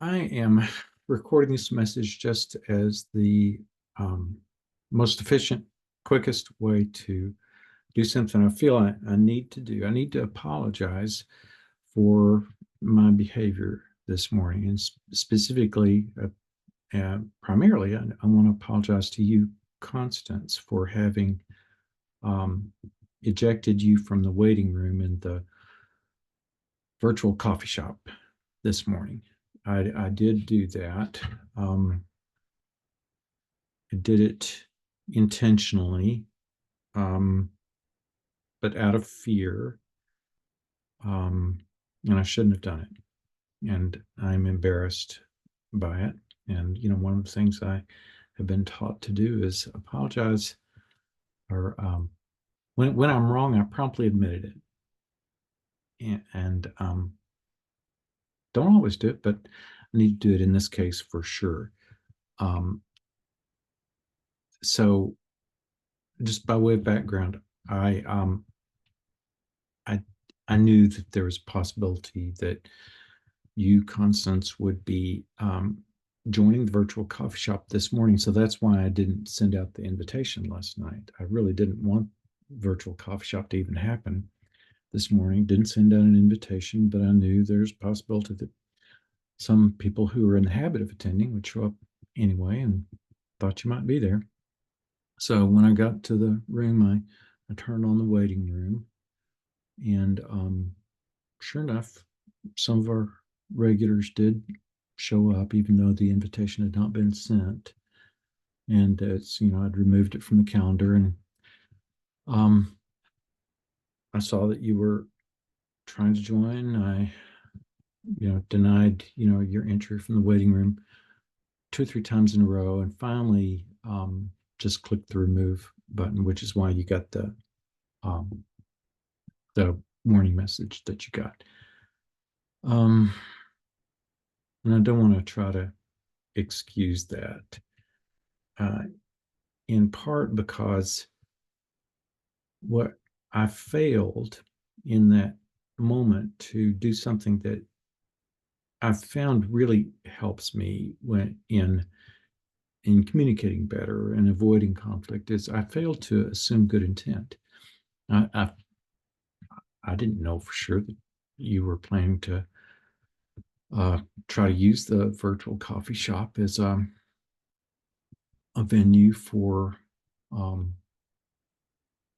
I am recording this message just as the um, most efficient, quickest way to do something I feel I need to do. I need to apologize for my behavior this morning, and specifically, primarily, I want to apologize to you, Constance, for having um, ejected you from the waiting room in the virtual coffee shop this morning. I did do that. Um, I did it intentionally, um, but out of fear, um, and I shouldn't have done it. And I'm embarrassed by it. And one of the things I have been taught to do is apologize, or when I'm wrong, I promptly admitted it, and don't always do it, but I need to do it in this case for sure. Um, so, just by way of background, I um, I I knew that there was a possibility that you, Constance, would be joining the virtual coffee shop this morning. So that's why I didn't send out the invitation last night. I really didn't want virtual coffee shop to even happen this morning. Didn't send out an invitation, but I knew there's a possibility that some people who are in the habit of attending would show up anyway, and thought you might be there. So when I got to the room, I turned on the waiting room, and sure enough, some of our regulars did show up, even though the invitation had not been sent. And I'd removed it from the calendar, and um, I saw that you were trying to join. I, denied, your entry from the waiting room 2 or 3 times in a row, and finally just clicked the remove button, which is why you got um, the warning message that you got. Um, and I don't want to try to excuse that, uh, in part because what I failed in that moment to do something that I've found really helps me when in communicating better and avoiding conflict is I failed to assume good intent. I didn't know for sure that you were planning to try to use the virtual coffee shop as a venue for um,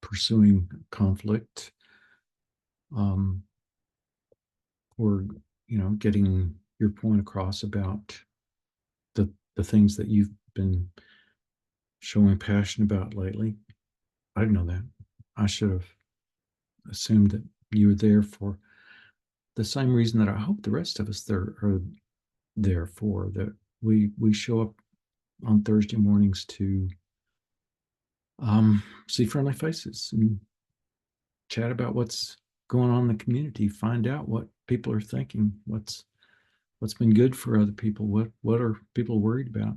pursuing conflict, um, or getting your point across about the things that you've been showing passion about lately. I didn't know that. I should have assumed that you were there for the same reason that I hope the rest of us there are there for, that we show up on Thursday mornings to see friendly faces and chat about what's going on in the community, find out what people are thinking, what's been good for other people, what are people worried about.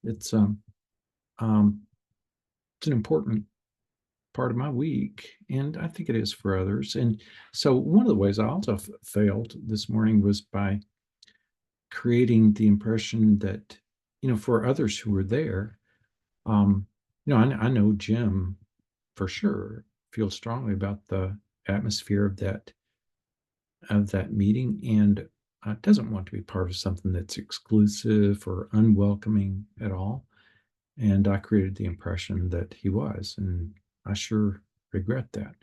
It's um it's an important part of my week, and I think it is for others. And so one of the ways I also failed this morning was by creating the impression that, for others who were there, um, I know Jim for sure feels strongly about the atmosphere of that meeting, and doesn't want to be part of something that's exclusive or unwelcoming at all. And I created the impression that he was, and I sure regret that.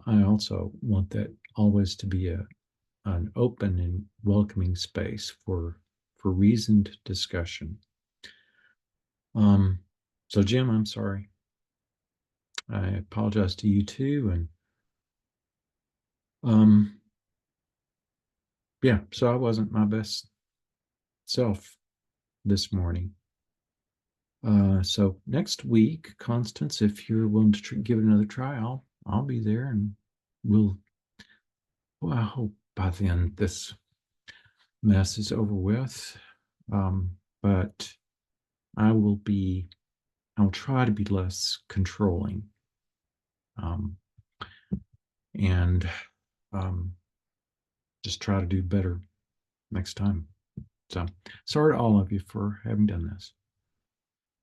I also want that always to be an open and welcoming space for reasoned discussion. Um, so Jim, I'm sorry. I apologize to you too, and um, yeah. So I wasn't my best self this morning. So next week, Constance, if you're willing to give it another try, I'll be there, and we'll. Well, I hope by then this mess is over with. But I will be. I'll try to be less controlling, um, and just try to do better next time. So sorry to all of you for having done this.